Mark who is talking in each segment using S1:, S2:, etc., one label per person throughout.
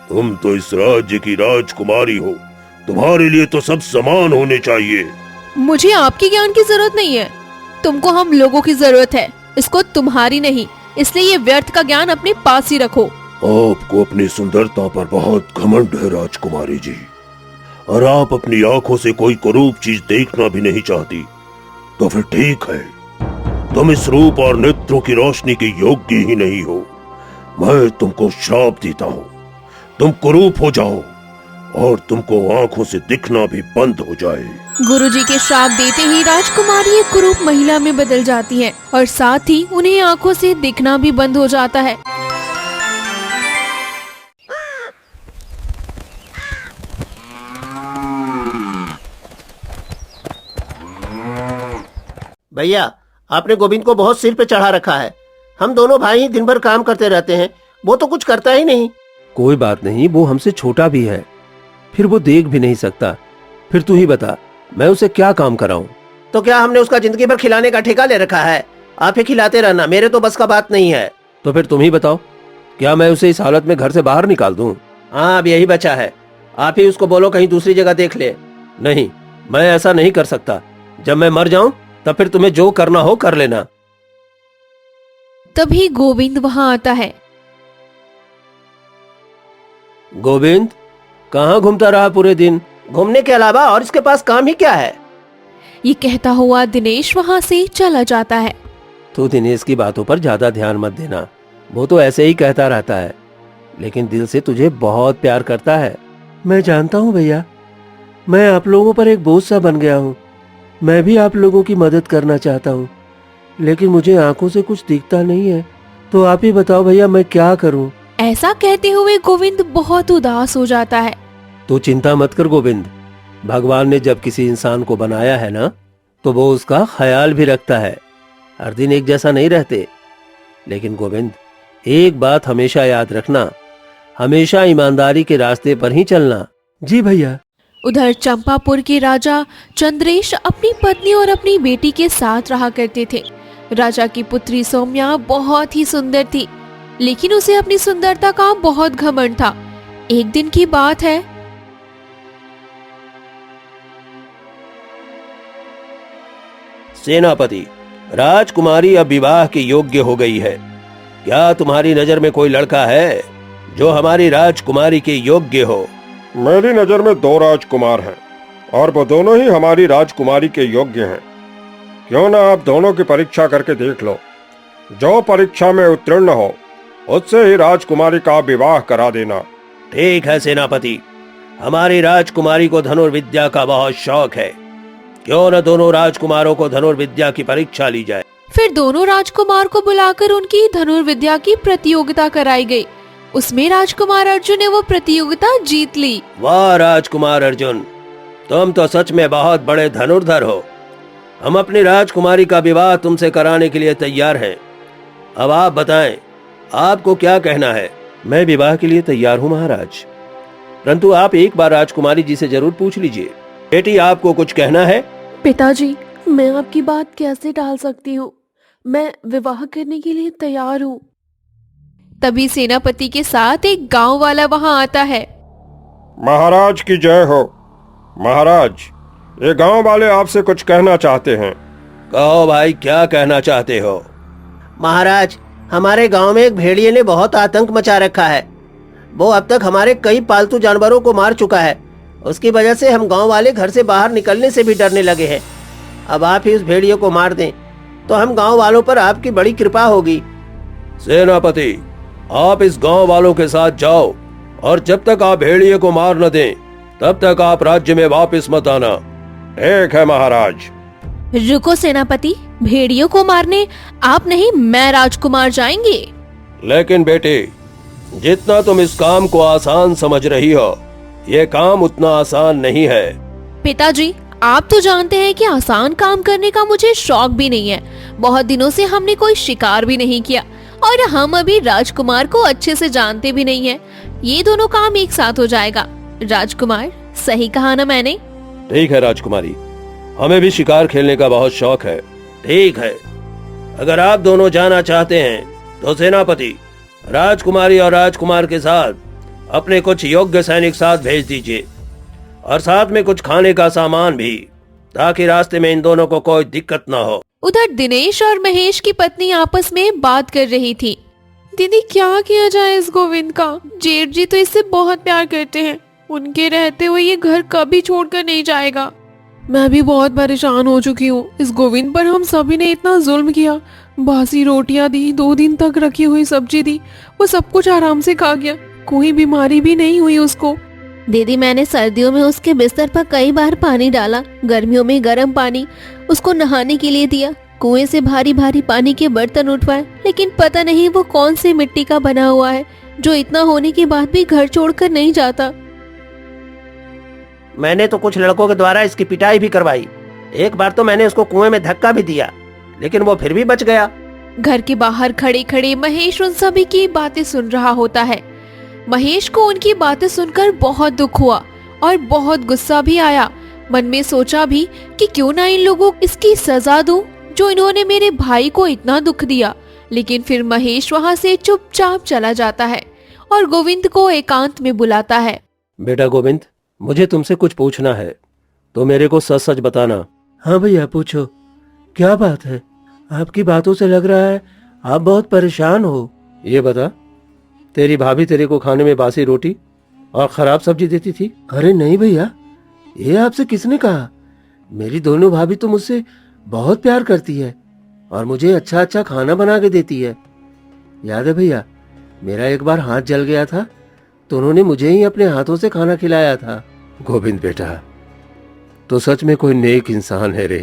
S1: तुम तो इस राज्य की राजकुमारी हो, तुम्हारे लिए तो सब समान होने चाहिए।
S2: मुझे आपके ज्ञान की जरूरत नहीं है, तुमको हम लोगों की जरूरत है, इसको तुम्हारी नहीं। इसलिए ये व्यर्थ का ज्ञान अपने पास ही रखो।
S1: आपको अपनी सुंदरता पर बहुत घमंड है राजकुमारी जी, और आप अपनी आंखों से कोई कुरूप चीज देखना भी नहीं चाहती। तो फिर ठीक है, तुम इस रूप और नेत्रों की रोशनी के योग्य ही नहीं हो। मैं तुमको श्राप देता हूँ, तुम कुरूप हो जाओ और तुमको आंखों से दिखना भी बंद हो जाए।
S2: गुरुजी के श्राप देते ही राजकुमारी एक कुरूप महिला में बदल जाती है और साथ ही उन्हें आंखों से दिखना भी बंद हो जाता है।
S3: भैया, आपने गोविंद को बहुत सिर पे चढ़ा रखा है। हम दोनों भाई दिन भर काम करते रहते हैं, वो तो कुछ करता ही नहीं।
S4: कोई बात नहीं, वो हमसे छोटा भी है, फिर वो देख भी नहीं सकता। फिर तू ही बता, मैं उसे क्या काम कराऊं?
S3: तो क्या हमने उसका जिंदगी भर खिलाने का ठेका ले रखा है? आप ही खिलाते रहना, मेरे तो बस का बात नहीं है।
S4: तो फिर तुम ही बताओ, क्या मैं उसे इस हालत में घर से बाहर निकाल दूं?
S3: हाँ, अब यही बचा है। आप ही उसको बोलो कहीं दूसरी जगह देख ले।
S4: नहीं, मैं ऐसा नहीं कर सकता। जब मैं मर जाऊं तब फिर तुम्हें जो करना हो कर लेना।
S2: तभी गोविंद वहाँ आता है।
S4: गोविंद, कहाँ घूमता रहा पूरे दिन?
S3: घूमने के अलावा और इसके पास काम ही क्या है?
S2: ये कहता हुआ दिनेश वहाँ से चला जाता है।
S4: तू दिनेश की बातों पर ज्यादा ध्यान मत देना, वो तो ऐसे ही कहता रहता है, लेकिन दिल से तुझे बहुत प्यार करता है। मैं जानता हूँ भैया, मैं आप लोगों पर एक बोझ सा बन गया हूँ। मैं भी आप लोगों की मदद करना चाहता हूँ, लेकिन मुझे आंखों से कुछ दिखता नहीं है। तो आप ही बताओ भैया, मैं क्या करूँ?
S2: ऐसा कहते हुए गोविंद बहुत उदास हो जाता है।
S4: तू चिंता मत कर गोविंद, भगवान ने जब किसी इंसान को बनाया है ना, तो वो उसका ख्याल भी रखता है। हर दिन एक जैसा नहीं रहते। लेकिन गोविंद, एक बात हमेशा याद रखना, हमेशा ईमानदारी के रास्ते पर ही चलना। जी भैया।
S2: उधर चंपापुर के राजा चंद्रेश अपनी पत्नी और अपनी बेटी के साथ रहा करते थे। राजा की पुत्री सौम्या बहुत ही सुंदर थी, लेकिन उसे अपनी सुंदरता का बहुत घमंड था। एक दिन की बात है,
S4: सेनापति, राजकुमारी अब विवाह के योग्य हो गई है। क्या तुम्हारी नजर में कोई लड़का है जो हमारी राजकुमारी के योग्य हो?
S1: मेरी नजर में 2 राजकुमार हैं और वो दोनों ही हमारी राजकुमारी के योग्य हैं। क्यों ना आप दोनों की परीक्षा करके देख लो। जो परीक्षा में उत्तीर्ण हो उससे ही राजकुमारी का विवाह करा देना।
S4: ठीक है सेनापति, हमारी राजकुमारी को धनुर्विद्या का बहुत शौक है। क्यों न दोनों राजकुमारों को धनुर्विद्या की परीक्षा ली जाए।
S2: फिर दोनों राजकुमार को बुलाकर उनकी धनुर्विद्या की प्रतियोगिता कराई गई। उसमें राजकुमार अर्जुन ने वो प्रतियोगिता जीत ली।
S4: वाह राजकुमार अर्जुन, तुम तो सच में बहुत बड़े धनुर्धर हो। हम अपनी राजकुमारी का विवाह तुमसे कराने के लिए तैयार हैं। अब आप बताएं, आपको क्या कहना है? मैं विवाह के लिए तैयार हूँ महाराज, परंतु आप एक बार राजकुमारी जी से जरूर पूछ लीजिए। बेटी, आपको कुछ कहना है?
S5: पिताजी, मैं आपकी बात कैसे टाल सकती हूँ? मैं विवाह करने के लिए तैयार हूँ।
S2: तभी सेनापति के साथ एक गांव वाला वहां आता है।
S1: महाराज की जय हो। महाराज, ये गांव वाले आपसे कुछ कहना चाहते हैं।
S4: कहो भाई, क्या कहना चाहते हो?
S3: महाराज, हमारे गांव में एक भेड़िए ने बहुत आतंक मचा रखा है। वो अब तक हमारे कई पालतू जानवरों को मार चुका है। उसकी वजह से हम गांव वाले घर से बाहर निकलने से भी डरने लगे हैं। अब आप ही उस भेड़िए को मार दें तो हम गांव वालों पर आपकी बड़ी कृपा होगी।
S4: सेनापति, आप इस गांव वालों के साथ जाओ और जब तक आप भेड़िए को मार न दें तब तक आप राज्य में वापस मत आना।
S1: ठीक है महाराज।
S2: रुको सेनापति, भेड़ियों को मारने आप नहीं, मैं राजकुमार जाएंगे।
S4: लेकिन बेटे, जितना तुम इस काम को आसान समझ रही हो, ये काम उतना आसान नहीं है।
S2: पिताजी, आप तो जानते हैं कि आसान काम करने का मुझे शौक भी नहीं है। बहुत दिनों से हमने कोई शिकार भी नहीं किया और हम अभी राजकुमार को अच्छे से जानते भी नहीं है। ये दोनों काम एक साथ हो जाएगा। राजकुमार, सही कहा ना मैंने?
S4: ठीक है राजकुमारी, हमें भी शिकार खेलने का बहुत शौक है। ठीक है, अगर आप दोनों जाना चाहते हैं तो सेनापति राजकुमारी और राजकुमार के साथ अपने कुछ योग्य सैनिक साथ भेज दीजिए और साथ में कुछ खाने का सामान भी, ताकि रास्ते में इन दोनों को कोई दिक्कत ना हो।
S2: उधर दिनेश और महेश की पत्नी आपस में बात कर रही थी।
S5: दीदी क्या किया जाए इस गोविंद का? जेठ जी तो इससे बहुत प्यार करते हैं, उनके रहते हुए ये घर कभी छोड़कर नहीं जाएगा। मैं भी बहुत परेशान हो चुकी हूँ। इस गोविंद पर हम सभी ने इतना जुल्म किया, बासी रोटियां दी, 2 दिन तक रखी हुई सब्जी दी, वो सब कुछ आराम से खा गया, कोई बीमारी भी नहीं हुई उसको।
S2: दीदी मैंने सर्दियों में उसके बिस्तर पर कई बार पानी डाला, गर्मियों में गर्म पानी उसको नहाने के लिए दिया, कुएं से भारी भारी पानी के बर्तन उठवाए, लेकिन पता नहीं वो कौन सी मिट्टी का बना हुआ है जो इतना होने के बाद भी घर छोड़कर नहीं जाता।
S3: मैंने तो कुछ लड़कों के द्वारा इसकी पिटाई भी करवाई। एक बार तो मैंने उसको कुएं में धक्का भी दिया, लेकिन वो फिर भी बच गया।
S2: घर के बाहर खड़े खड़े महेश उन सभी की बातें सुन रहा होता है। महेश को उनकी बातें सुनकर बहुत दुख हुआ और बहुत गुस्सा भी आया। मन में सोचा भी कि क्यों ना इन लोगों को इसकी सजा दूं जो इन्होंने मेरे भाई को इतना दुख दिया। लेकिन फिर महेश वहाँ से चुपचाप चला जाता है और गोविंद को एकांत में बुलाता है।
S4: बेटा गोविंद, मुझे तुमसे कुछ पूछना है, तो मेरे को सच सच बताना। हाँ भैया पूछो, क्या बात है? आपकी बातों से लग रहा है आप बहुत परेशान हो। ये बता, तेरी भाभी तेरे को खाने में बासी रोटी और खराब सब्जी देती थी? अरे नहीं भैया, ये आपसे किसने कहा? मेरी दोनों भाभी तो मुझसे बहुत प्यार करती है और मुझे अच्छा अच्छा खाना बना के देती है। याद है भैया, मेरा एक बार हाथ जल गया था तो उन्होंने मुझे ही अपने हाथों से खाना खिलाया था। गोविंद बेटा, तो सच में कोई नेक इंसान है रे।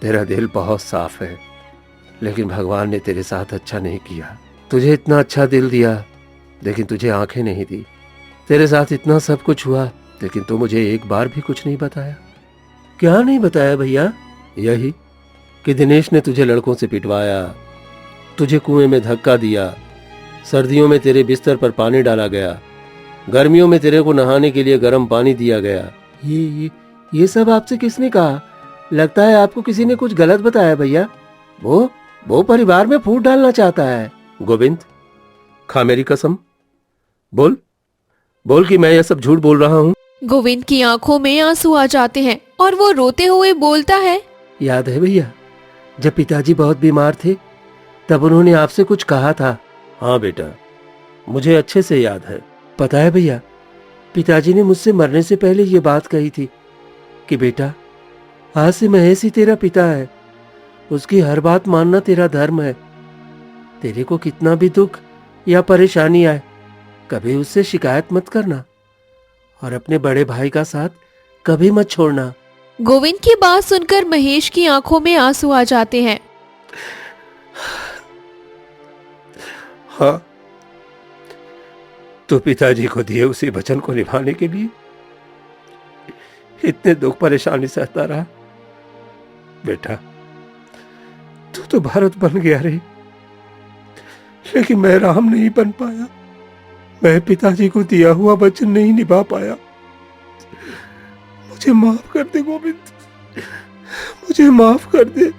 S4: तेरा दिल बहुत साफ है, लेकिन भगवान ने तेरे साथ अच्छा नहीं किया। तुझे इतना अच्छा दिल दिया, लेकिन तुझे आंखें नहीं दी। तेरे साथ इतना सब कुछ हुआ, लेकिन तू मुझे एक बार भी कुछ नहीं बताया। क्या नहीं बताया भैया? यही कि दिनेश ने तुझे लड़कों से पिटवाया, तुझे कुएं में धक्का दिया, सर्दियों में तेरे बिस्तर पर पानी डाला गया, गर्मियों में तेरे को नहाने के लिए गर्म पानी दिया गया। ये सब आपसे किसने कहा? लगता है आपको किसी ने कुछ गलत बताया भैया। वो परिवार में फूट डालना चाहता है। गोविंद, खा मेरी कसम, बोल कि मैं यह सब झूठ बोल रहा हूँ।
S2: गोविंद की आंखों में आंसू आ जाते हैं और वो रोते हुए बोलता है,
S4: याद है भैया, जब पिताजी बहुत बीमार थे तब उन्होंने आपसे कुछ कहा था। हाँ बेटा, मुझे अच्छे से याद है। पता है भैया, पिताजी ने मुझसे मरने से पहले ये बात कही थी कि बेटा, आज से महेश ही तेरा पिता है, उसकी हर बात मानना तेरा धर्म है। तेरे को कितना भी दुख या परेशानी आए, कभी उससे शिकायत मत करना और अपने बड़े भाई का साथ कभी मत छोड़ना।
S2: गोविंद की बात सुनकर महेश की आंखों में आंसू आ जाते हैं।
S4: हाँ, तो पिताजी को दिए उसी वचन को निभाने के लिए इतने दुख परेशानी सहता रहा। बेटा, तू तो भारत बन गया रे, लेकिन मैं राम नहीं बन पाया। मैं पिताजी को दिया हुआ वचन नहीं निभा पाया। मुझे माफ कर दे गोविंद, मुझे माफ कर दे।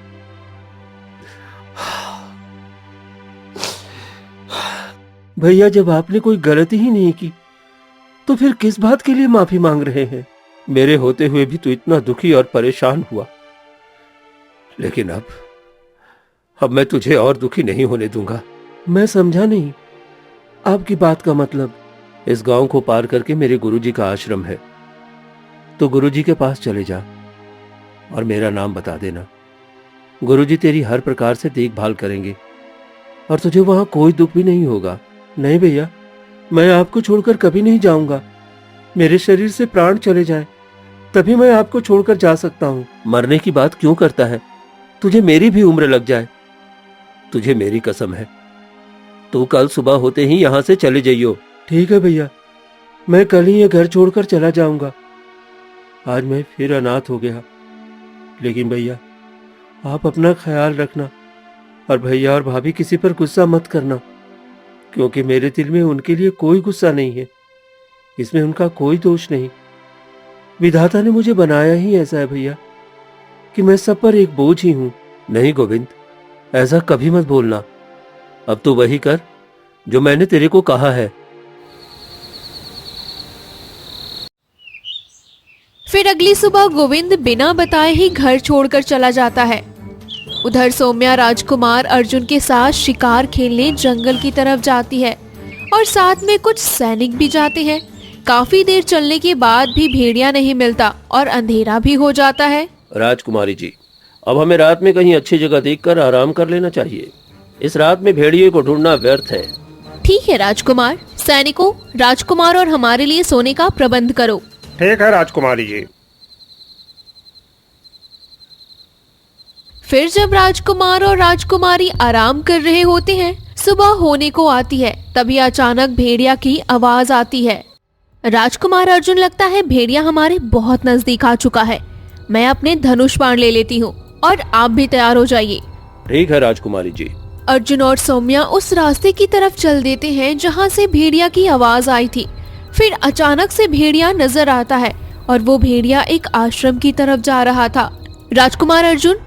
S4: भैया, जब आपने कोई गलती ही नहीं की तो फिर किस बात के लिए माफी मांग रहे हैं? मेरे होते हुए भी तो इतना दुखी और परेशान हुआ, लेकिन अब मैं तुझे और दुखी नहीं होने दूंगा। मैं समझा नहीं आपकी बात का मतलब। इस गांव को पार करके मेरे गुरुजी का आश्रम है, तो गुरुजी के पास चले जा और मेरा नाम बता देना। गुरुजी तेरी हर प्रकार से देखभाल करेंगे और तुझे वहां कोई दुख भी नहीं होगा। नहीं भैया, मैं आपको छोड़कर कभी नहीं जाऊंगा। मेरे शरीर से प्राण चले जाएं, तभी मैं आपको छोड़कर जा सकता हूँ। मरने की बात क्यों करता है? तुझे मेरी भी उम्र लग जाए, तुझे मेरी कसम है, तू कल सुबह होते ही यहाँ से चले जाइयो। ठीक है भैया, मैं कल ही ये घर छोड़कर चला जाऊंगा। आज मैं फिर अनाथ हो गया, लेकिन भैया आप अपना ख्याल रखना और भैया और भाभी किसी पर गुस्सा मत करना, क्योंकि मेरे दिल में उनके लिए कोई गुस्सा नहीं है। इसमें उनका कोई दोष नहीं। विधाता ने मुझे बनाया ही ऐसा है भैया कि मैं सब पर एक बोझ ही हूं। नहीं गोविंद, ऐसा कभी मत बोलना। अब तो वही कर जो मैंने तेरे को कहा है।
S2: फिर अगली सुबह गोविंद बिना बताए ही घर छोड़कर चला जाता है। उधर सौम्या राजकुमार अर्जुन के साथ शिकार खेलने जंगल की तरफ जाती है और साथ में कुछ सैनिक भी जाते हैं। काफी देर चलने के बाद भी भेड़िया नहीं मिलता और अंधेरा भी हो जाता है।
S4: राजकुमारी जी, अब हमें रात में कहीं अच्छी जगह देखकर आराम कर लेना चाहिए। इस रात में भेड़िए को ढूंढना व्यर्थ है।
S2: ठीक है राजकुमार। सैनिकों, राजकुमार और हमारे लिए सोने का प्रबंध करो।
S1: ठीक है राजकुमारी जी।
S2: फिर जब राजकुमार और राजकुमारी आराम कर रहे होते हैं, सुबह होने को आती है। तभी अचानक भेड़िया की आवाज आती है। राजकुमार अर्जुन, लगता है भेड़िया हमारे बहुत नजदीक आ चुका है। मैं अपने धनुष बाण ले लेती हूँ और आप भी तैयार हो जाइए।
S4: ठीक है राजकुमारी जी।
S2: अर्जुन और सौम्या उस रास्ते की तरफ चल देते हैं जहाँ से भेड़िया की आवाज आई थी। फिर अचानक से भेड़िया नजर आता है और वो भेड़िया एक आश्रम की तरफ जा रहा था। राजकुमार अर्जुन,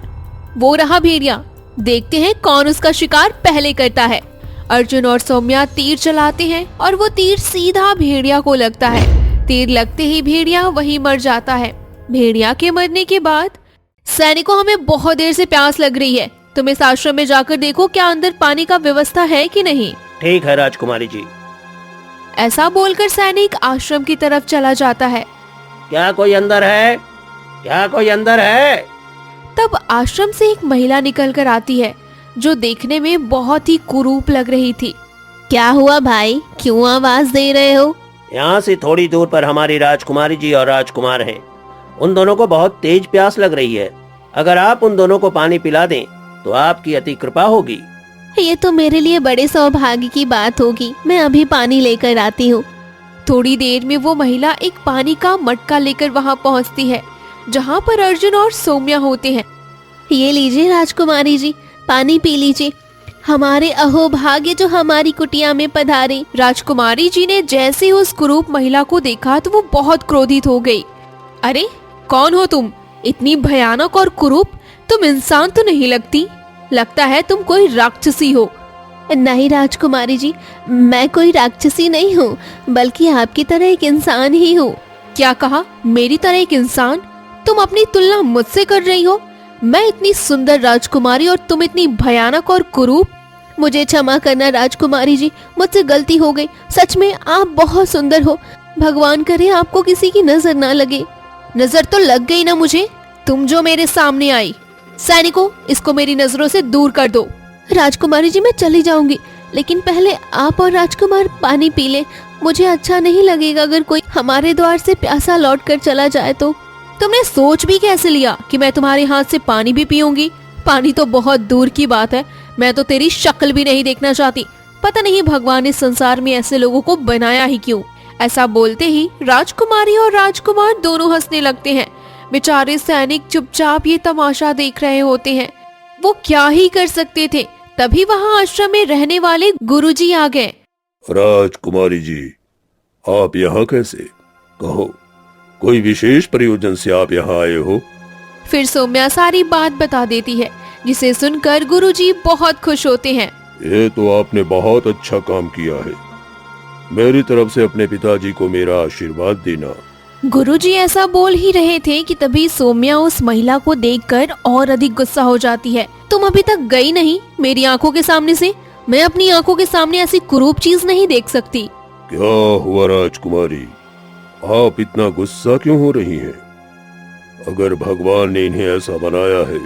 S2: वो रहा भेड़िया। देखते हैं कौन उसका शिकार पहले करता है। अर्जुन और सौम्या तीर चलाते हैं और वो तीर सीधा भेड़िया को लगता है। तीर लगते ही भेड़िया वहीं मर जाता है। भेड़िया के मरने के बाद, सैनिकों, हमें बहुत देर से प्यास लग रही है। तुम इस आश्रम में जाकर देखो क्या अंदर पानी का व्यवस्था है कि नहीं।
S3: ठीक है राजकुमारी जी।
S2: ऐसा बोलकर सैनिक आश्रम की तरफ चला जाता है।
S3: क्या कोई अंदर है? क्या कोई अंदर है?
S2: तब आश्रम से एक महिला निकल कर आती है जो देखने में बहुत ही कुरूप लग रही थी। क्या हुआ भाई, क्यों आवाज दे रहे हो?
S3: यहाँ से थोड़ी दूर पर हमारी राजकुमारी जी और राजकुमार हैं। उन दोनों को बहुत तेज प्यास लग रही है। अगर आप उन दोनों को पानी पिला दें तो आपकी अति कृपा होगी।
S2: ये तो मेरे लिए बड़े सौभाग्य की बात होगी। मैं अभी पानी लेकर आती हूँ। थोड़ी देर में वो महिला एक पानी का मटका लेकर वहाँ पहुँचती है जहाँ पर अर्जुन और सौम्या होते हैं। ये लीजिए राजकुमारी जी, पानी पी लीजिए। हमारे अहोभाग्य जो हमारी कुटिया में पधारे। राजकुमारी जी ने जैसे ही उस कुरूप महिला को देखा तो वो बहुत क्रोधित हो गई। अरे कौन हो तुम? इतनी भयानक और कुरूप? तुम इंसान तो नहीं लगती। लगता है तुम कोई राक्षसी हो। नहीं राजकुमारी जी, मैं कोई राक्षसी नहीं हूँ, बल्कि आपकी तरह एक इंसान ही हूँ। क्या कहा? मेरी तरह एक इंसान? तुम अपनी तुलना मुझसे कर रही हो? मैं इतनी सुंदर राजकुमारी और तुम इतनी भयानक और कुरूप। मुझे क्षमा करना राजकुमारी जी, मुझसे गलती हो गई। सच में आप बहुत सुंदर हो। भगवान करे आपको किसी की नजर ना लगे। नजर तो लग गई ना मुझे, तुम जो मेरे सामने आई। सैनिकों, इसको मेरी नजरों से दूर कर दो। राजकुमारी जी, मैं चली जाऊंगी, लेकिन पहले आप और राजकुमार पानी पी ले। मुझे अच्छा नहीं लगेगा अगर कोई हमारे द्वार से प्यासा लौट कर चला जाए तो। तुमने सोच भी कैसे लिया कि मैं तुम्हारे हाथ से पानी भी पीऊंगी? पानी तो बहुत दूर की बात है। मैं तो तेरी शक्ल भी नहीं देखना चाहती। पता नहीं भगवान इस संसार में ऐसे लोगों को बनाया ही क्यों। ऐसा बोलते ही राजकुमारी और राजकुमार दोनों हंसने लगते हैं। बेचारे सैनिक चुपचाप ये तमाशा देख रहे होते हैं। वो क्या ही कर सकते थे। तभी वहाँ आश्रम में रहने वाले गुरुजी आ गए।
S1: राजकुमारी जी, आप यहाँ कैसे? कहो, कोई विशेष प्रयोजन से आप यहाँ आए हो?
S2: फिर सौम्या सारी बात बता देती है, जिसे सुनकर गुरुजी बहुत खुश होते हैं।
S1: ये तो आपने बहुत अच्छा काम किया है। मेरी तरफ से अपने पिताजी को मेरा आशीर्वाद देना।
S2: गुरुजी ऐसा बोल ही रहे थे कि तभी सौम्या उस महिला को देखकर और अधिक गुस्सा हो जाती है। तुम अभी तक गई नहीं मेरी आंखों के सामने से। मैं अपनी आंखों के सामने ऐसी कुरूप चीज नहीं देख सकती।
S1: क्या हुआ राजकुमारी, आप इतना गुस्सा क्यों हो रही हैं? अगर भगवान ने इन्हें ऐसा बनाया है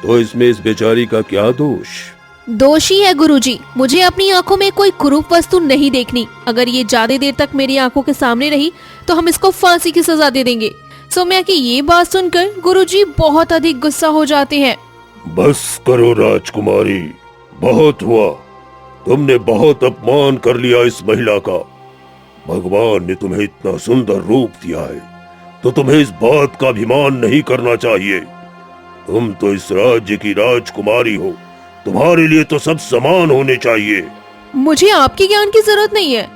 S1: तो इसमें इस बेचारी का क्या दोष?
S2: दोषी है गुरुजी। मुझे अपनी आंखों में कोई कुरूप वस्तु नहीं देखनी। अगर ये ज्यादा देर तक मेरी आंखों के सामने रही तो हम इसको फांसी की सजा दे देंगे। सौम्या की ये बात सुनकर गुरुजी बहुत अधिक गुस्सा हो जाते हैं।
S1: बस करो राजकुमारी, बहुत हुआ। तुमने बहुत अपमान कर लिया इस महिला का। भगवान ने तुम्हें इतना सुंदर रूप दिया है तो तुम्हें इस बात का अभिमान नहीं करना चाहिए। तुम तो इस राज्य की राजकुमारी हो, तुम्हारे लिए तो सब समान होने चाहिए।
S2: मुझे आपके ज्ञान की जरूरत नहीं है।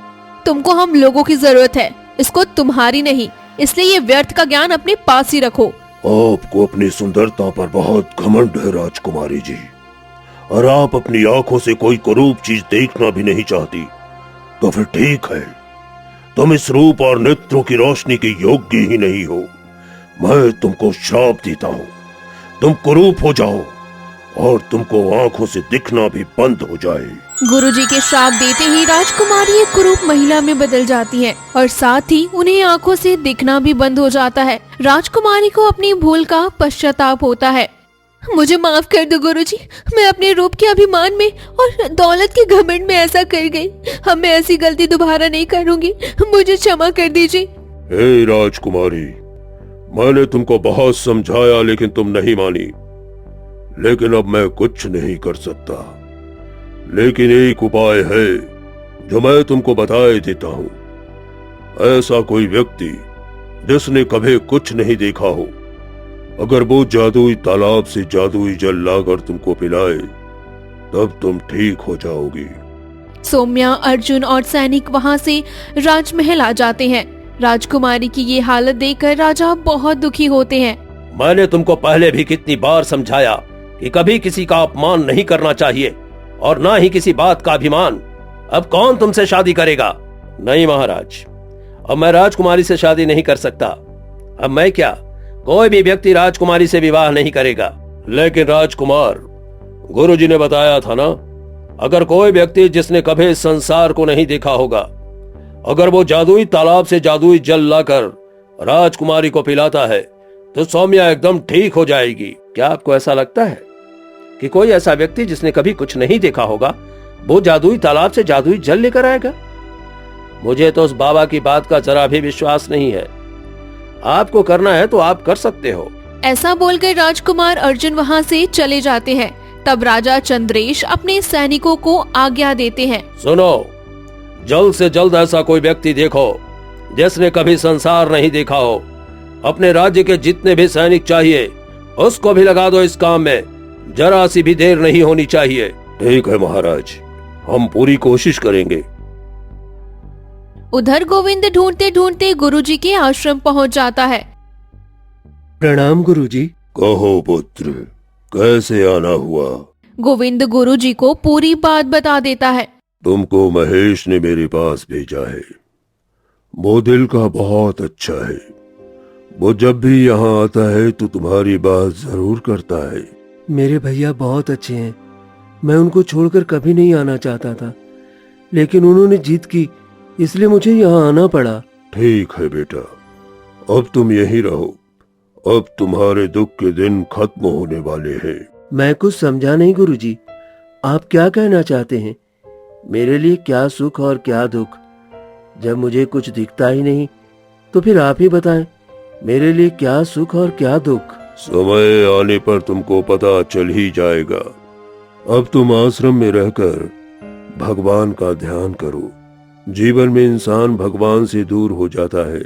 S2: तुमको हम लोगों की जरूरत है, इसको तुम्हारी नहीं। इसलिए ये व्यर्थ का ज्ञान अपने पास ही रखो।
S1: आपको अपनी सुंदरता पर बहुत घमंड है राजकुमारी जी, और आप अपनी आंखों से कोई कुरूप चीज देखना भी नहीं चाहती। तो फिर ठीक है, तुम इस रूप और नेत्रों की रोशनी के योग्य ही नहीं हो। मैं तुमको श्राप देता हूँ, तुम कुरूप हो जाओ और तुमको आंखों से दिखना भी बंद हो जाए।
S2: गुरुजी के श्राप देते ही राजकुमारी एक कुरूप महिला में बदल जाती है और साथ ही उन्हें आंखों से दिखना भी बंद हो जाता है। राजकुमारी को अपनी भूल का पश्चाताप होता है। मुझे माफ कर दो गुरुजी, मैं अपने रूप के अभिमान में और दौलत के घमंड में ऐसा कर गई। अब मैं ऐसी गलती दोबारा नहीं करूंगी, मुझे क्षमा कर दीजिए।
S1: हे राजकुमारी, मैंने तुमको बहुत समझाया लेकिन तुम नहीं मानी। लेकिन अब मैं कुछ नहीं कर सकता, लेकिन एक उपाय है जो मैं तुमको बताए देता हूँ। ऐसा कोई व्यक्ति जिसने कभी कुछ नहीं देखा हो, अगर वो जादुई तालाब से जादुई जल लाकर तुमको पिलाए, तब तुम ठीक हो जाओगी।
S2: सौम्या, अर्जुन और सैनिक वहाँ से राजमहल आ जाते हैं। राजकुमारी की ये हालत देखकर राजा बहुत दुखी होते हैं।
S4: मैंने तुमको पहले भी कितनी बार समझाया कि कभी किसी का अपमान नहीं करना चाहिए और ना ही किसी बात का अभिमान। अब कौन तुमसे शादी करेगा? नहीं महाराज, अब मैं राजकुमारी से शादी नहीं कर सकता। अब मैं क्या, कोई भी व्यक्ति राजकुमारी से विवाह नहीं करेगा। लेकिन राजकुमार, गुरुजी ने बताया था ना, अगर कोई व्यक्ति जिसने कभी संसार को नहीं देखा होगा, अगर वो जादुई तालाब से जादुई जल लाकर राजकुमारी को पिलाता है तो सौम्या एकदम ठीक हो जाएगी। क्या आपको ऐसा लगता है कि कोई ऐसा व्यक्ति जिसने कभी कुछ नहीं देखा होगा वो जादुई तालाब से जादुई जल लेकर आएगा? मुझे तो उस बाबा की बात का जरा भी विश्वास नहीं है। आपको करना है तो आप कर सकते हो।
S2: ऐसा बोलकर राजकुमार अर्जुन वहाँ से चले जाते हैं। तब राजा चंद्रेश अपने सैनिकों को आज्ञा देते हैं।
S4: सुनो, जल्द से जल्द ऐसा कोई व्यक्ति देखो जिसने कभी संसार नहीं देखा हो। अपने राज्य के जितने भी सैनिक चाहिए उसको भी लगा दो इस काम में, जरा सी भी देर नहीं होनी चाहिए।
S1: ठीक है महाराज, हम पूरी कोशिश करेंगे।
S2: उधर गोविंद ढूंढते ढूंढते गुरुजी के आश्रम पहुंच जाता है।
S4: प्रणाम गुरुजी।
S1: कहो पुत्र, कैसे आना हुआ?
S2: गोविंद गुरुजी को पूरी बात बता देता है।
S1: तुमको महेश ने मेरे पास भेजा है। वो दिल का बहुत अच्छा है। वो जब भी यहाँ आता है तो तुम्हारी बात जरूर करता है।
S4: मेरे भैया बहुत अच्छे हैं, मैं उनको छोड़कर कभी नहीं आना चाहता था, लेकिन उन्होंने जिद की, इसलिए मुझे यहाँ आना पड़ा।
S1: ठीक है बेटा, अब तुम यहीं रहो। अब तुम्हारे दुख के दिन खत्म होने वाले हैं।
S4: मैं कुछ समझा नहीं गुरुजी, आप क्या कहना चाहते हैं? मेरे लिए क्या सुख और क्या दुख? जब मुझे कुछ दिखता ही नहीं तो फिर आप ही बताएं, मेरे लिए क्या सुख और क्या दुख?
S1: समय आने पर तुमको पता चल ही जाएगा। अब तुम आश्रम में रहकर भगवान का ध्यान करो। जीवन में इंसान भगवान से दूर हो जाता है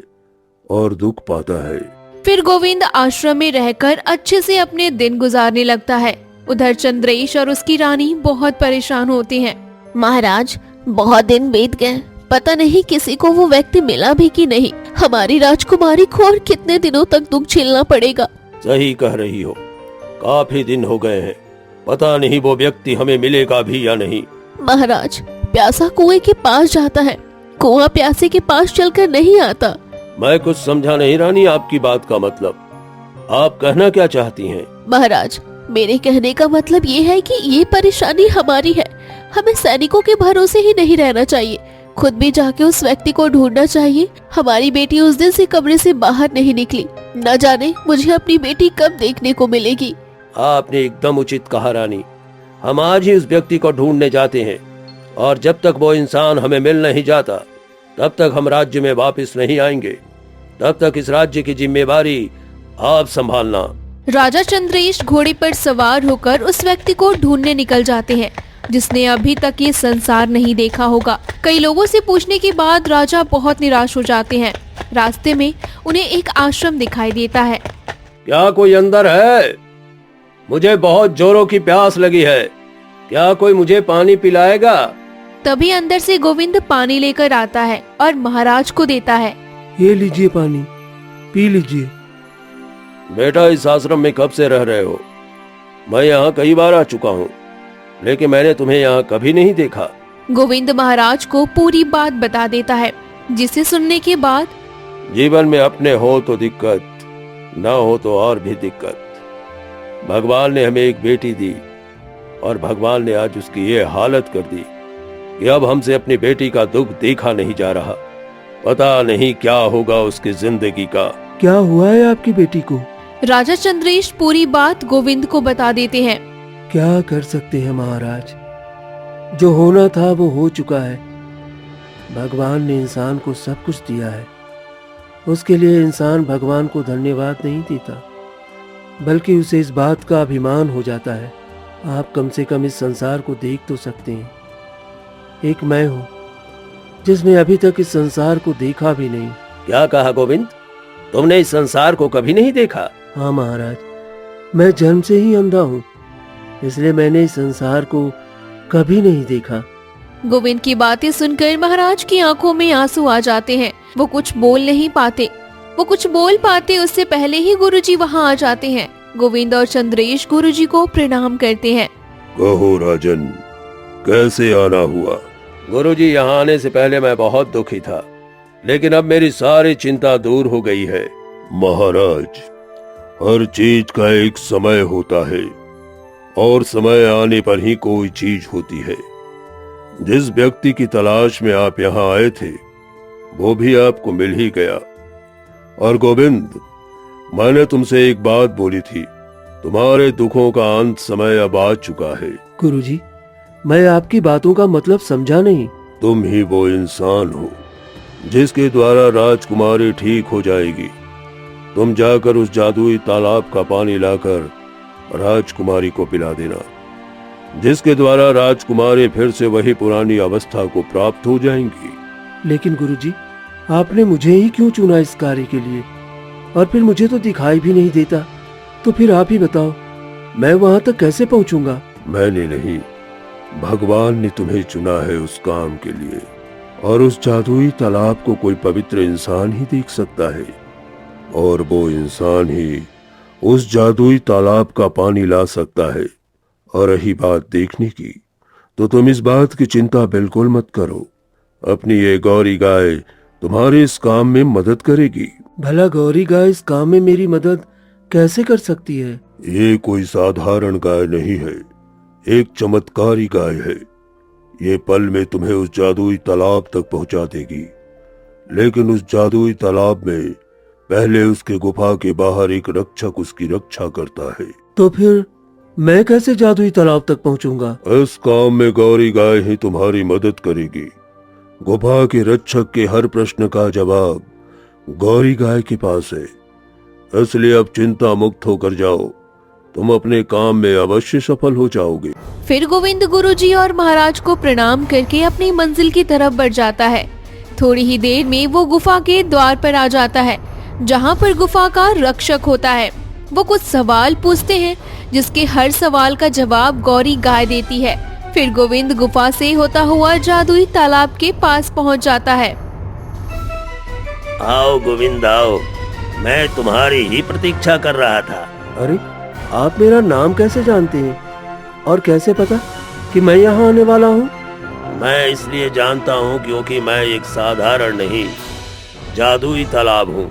S1: और दुख पाता है।
S2: फिर गोविंद आश्रम में रहकर अच्छे से अपने दिन गुजारने लगता है। उधर चंद्रेश और उसकी रानी बहुत परेशान होती हैं। महाराज, बहुत दिन बीत गए, पता नहीं किसी को वो व्यक्ति मिला भी कि नहीं। हमारी राजकुमारी को और कितने दिनों तक दुख झेलना पड़ेगा।
S4: सही कह रही हो, काफी दिन हो गए हैं, पता नहीं वो व्यक्ति हमें मिलेगा भी या नहीं।
S2: महाराज, प्यासा कुएं के पास जाता है, कुआं प्यासे के पास चलकर नहीं आता।
S4: मैं कुछ समझा नहीं रानी आपकी बात का मतलब। आप कहना क्या चाहती हैं?
S2: महाराज, मेरे कहने का मतलब ये है कि ये परेशानी हमारी है। हमें सैनिकों के भरोसे ही नहीं रहना चाहिए, खुद भी जाके उस व्यक्ति को ढूंढना चाहिए। हमारी बेटी उस दिन से कमरे से बाहर नहीं निकली, न जाने मुझे अपनी बेटी कब देखने को मिलेगी।
S4: आपने एकदम उचित कहा रानी, हम आज ही उस व्यक्ति को ढूंढने जाते हैं और जब तक वो इंसान हमें मिल नहीं जाता तब तक हम राज्य में वापस नहीं आएंगे। तब तक इस राज्य की जिम्मेवारी आप संभालना।
S2: राजा चंद्रेश घोड़े पर सवार होकर उस व्यक्ति को ढूंढने निकल जाते हैं जिसने अभी तक ये संसार नहीं देखा होगा। कई लोगों से पूछने के बाद राजा बहुत निराश हो जाते हैं। रास्ते में उन्हें एक आश्रम दिखाई देता है।
S4: क्या कोई अंदर है? मुझे बहुत जोरों की प्यास लगी है, क्या कोई मुझे पानी पिलाएगा?
S2: तभी अंदर से गोविंद पानी लेकर आता है और महाराज को देता है।
S4: ये लीजिए पानी, पी लीजिए। बेटा, इस आश्रम में कब से रह रहे हो? मैं यहाँ कई बार आ चुका हूँ, लेकिन मैंने तुम्हें यहाँ कभी नहीं देखा।
S2: गोविंद महाराज को पूरी बात बता देता है, जिसे सुनने के बाद
S4: जीवन में अपने हो तो दिक्कत, ना हो तो और भी दिक्कत। भगवान ने हमें एक बेटी दी और भगवान ने आज उसकी ये हालत कर दी कि अब हमसे अपनी बेटी का दुख देखा नहीं जा रहा। पता नहीं क्या होगा उसकी जिंदगी का।
S1: क्या हुआ है आपकी बेटी को?
S2: राजा चंद्रेश पूरी बात गोविंद को बता देते हैं।
S4: क्या कर सकते हैं महाराज, जो होना था वो हो चुका है। भगवान ने इंसान को सब कुछ दिया है, उसके लिए इंसान भगवान को धन्यवाद नहीं देता, बल्कि उसे इस बात का अभिमान हो जाता है। आप कम से कम इस संसार को देख तो सकते हैं। एक मैं हूं जिसने अभी तक इस संसार को देखा भी नहीं। क्या कहा गोविंद, तुमने इस संसार को कभी नहीं देखा? हाँ महाराज, मैं जन्म से ही अंधा हूँ, इसलिए मैंने इस संसार को कभी नहीं देखा।
S2: गोविंद की बातें सुनकर महाराज की आंखों में आंसू आ जाते हैं। वो कुछ बोल नहीं पाते। वो कुछ बोल पाते उससे पहले ही गुरुजी वहां आ जाते हैं। गोविंद और चंद्रेश गुरुजी को प्रणाम करते हैं।
S1: कहो राजन, कैसे आना हुआ?
S4: गुरुजी, यहाँ आने से पहले मैं बहुत दुखी था, लेकिन अब मेरी सारी चिंता दूर हो गई है।
S1: महाराज, हर चीज का एक समय होता है और समय आने पर ही कोई चीज होती है। जिस व्यक्ति की तलाश में आप यहाँ आए थे वो भी आपको मिल ही गया। और गोविंद, मैंने तुमसे एक बात बोली थी, तुम्हारे दुखों का अंत समय अब आ चुका है।
S4: गुरुजी, मैं आपकी बातों का मतलब समझा नहीं।
S1: तुम ही वो इंसान हो जिसके द्वारा राजकुमारी ठीक हो जाएगी। तुम जाकर उस जादुई तालाब का पानी लाकर राजकुमारी को पिला देना, जिसके द्वारा राजकुमारी फिर से वही पुरानी अवस्था को प्राप्त हो जाएंगी।
S4: लेकिन गुरुजी, आपने मुझे ही क्यों चुना इस कार्य के लिए? और फिर मुझे तो दिखाई भी नहीं देता। तो फिर आप ही बताओ, मैं वहां तक कैसे पहुंचूंगा?
S1: मैंने नहीं, भगवान ने तुम्हें चुना है उस काम के लिए। और उस जादुई तालाब को कोई पवित्र इंसान ही देख सकता है, और वो इंसान ही उस जादुई तालाब का पानी ला सकता है। और रही बात देखने की, तो तुम इस बात की चिंता बिल्कुल मत करो। अपनी ये गौरी गाय तुम्हारे इस काम में मदद करेगी।
S4: भला गौरी गाय इस काम में मेरी मदद कैसे कर सकती है?
S1: ये कोई साधारण गाय नहीं है, एक चमत्कारी गाय है। ये पल में तुम्हें उस जादुई तालाब तक पहुंचा देगी। लेकिन उस जादुई तालाब में पहले उसके गुफा के बाहर एक रक्षक उसकी रक्षा करता है।
S4: तो फिर मैं कैसे जादुई तालाब तक पहुंचूंगा?
S1: इस काम में गौरी गाय ही तुम्हारी मदद करेगी। गुफा के रक्षक के हर प्रश्न का जवाब गौरी गाय के पास है। इसलिए अब चिंता मुक्त होकर जाओ, तुम अपने काम में अवश्य सफल हो जाओगे।
S2: फिर गोविंद गुरुजी और महाराज को प्रणाम करके अपनी मंजिल की तरफ बढ़ जाता है। थोड़ी ही देर में वो गुफा के द्वार पर आ जाता है, जहाँ पर गुफा का रक्षक होता है। वो कुछ सवाल पूछते हैं, जिसके हर सवाल का जवाब गौरी गाय देती है। फिर गोविंद गुफा से होता हुआ जादुई तालाब के पास पहुँच जाता है।
S3: आओ गोविंद आओ, मैं तुम्हारी ही प्रतीक्षा कर रहा था।
S4: अरे, आप मेरा नाम कैसे जानते हैं और कैसे पता कि मैं यहाँ आने वाला हूँ?
S3: मैं इसलिए जानता हूँ क्योंकि मैं एक साधारण नहीं, जादुई तालाब हूँ।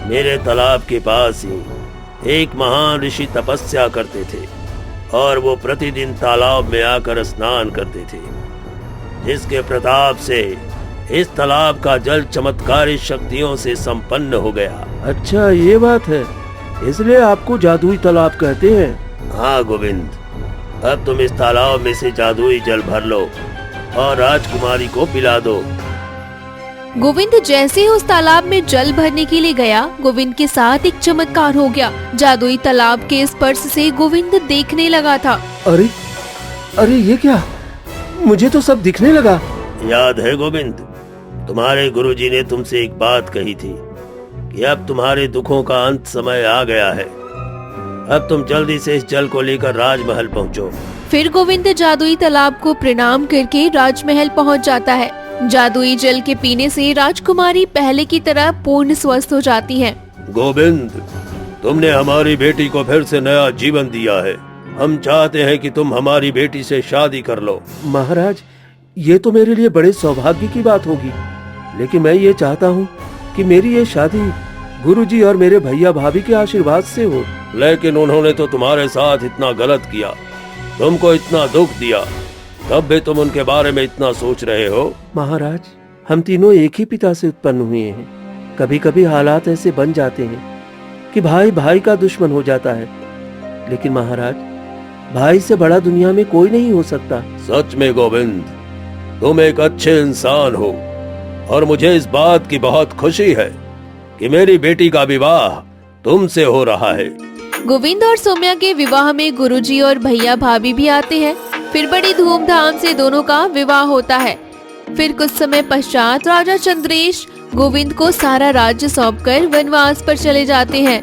S3: मेरे तालाब के पास ही एक महान ऋषि तपस्या करते थे और वो प्रतिदिन तालाब में आकर स्नान करते थे, जिसके प्रताप से इस तालाब का जल चमत्कारी शक्तियों से संपन्न हो गया।
S4: अच्छा, ये बात है, इसलिए आपको जादुई तालाब कहते हैं।
S3: हाँ गोविंद, अब तुम इस तालाब में से जादुई जल भर लो और राजकुमारी को पिला दो।
S2: गोविंद जैसे ही उस तालाब में जल भरने के लिए गया, गोविंद के साथ एक चमत्कार हो गया। जादुई तालाब के स्पर्श से गोविंद देखने लगा था।
S4: अरे अरे, ये क्या? मुझे तो सब दिखने लगा।
S3: याद है गोविंद, तुम्हारे गुरुजी ने तुमसे एक बात कही थी कि अब तुम्हारे दुखों का अंत समय आ गया है। अब तुम जल्दी से इस जल को लेकर राजमहल पहुंचो।
S2: फिर गोविंद जादुई तालाब को प्रणाम करके राजमहल पहुंच जाता है। जादुई जल के पीने से राजकुमारी पहले की तरह पूर्ण स्वस्थ हो जाती है।
S1: गोविंद, तुमने हमारी बेटी को फिर से नया जीवन दिया है। हम चाहते हैं कि तुम हमारी बेटी से शादी कर लो।
S4: महाराज, ये तो मेरे लिए बड़े सौभाग्य की बात होगी, लेकिन मैं ये चाहता हूँ कि मेरी ये शादी गुरुजी और मेरे भैया भाभी के आशीर्वाद से हो।
S1: लेकिन उन्होंने तो तुम्हारे साथ इतना गलत किया, तुमको इतना दुख दिया, तब भी तुम उनके बारे में इतना सोच रहे हो।
S4: महाराज, हम तीनों एक ही पिता से उत्पन्न हुए हैं। कभी कभी हालात ऐसे बन जाते हैं कि भाई भाई का दुश्मन हो जाता है, लेकिन महाराज, भाई से बड़ा दुनिया में कोई नहीं हो सकता।
S1: सच में गोविंद, तुम एक अच्छे इंसान हो और मुझे इस बात की बहुत खुशी है कि मेरी बेटी का विवाह तुमसे हो रहा है।
S2: गोविंद और सौम्या के विवाह में गुरुजी और भैया भाभी भी आते हैं। फिर बड़ी धूमधाम से दोनों का विवाह होता है। फिर कुछ समय पश्चात राजा चंद्रेश गोविंद को सारा राज्य सौंपकर वनवास पर चले जाते हैं।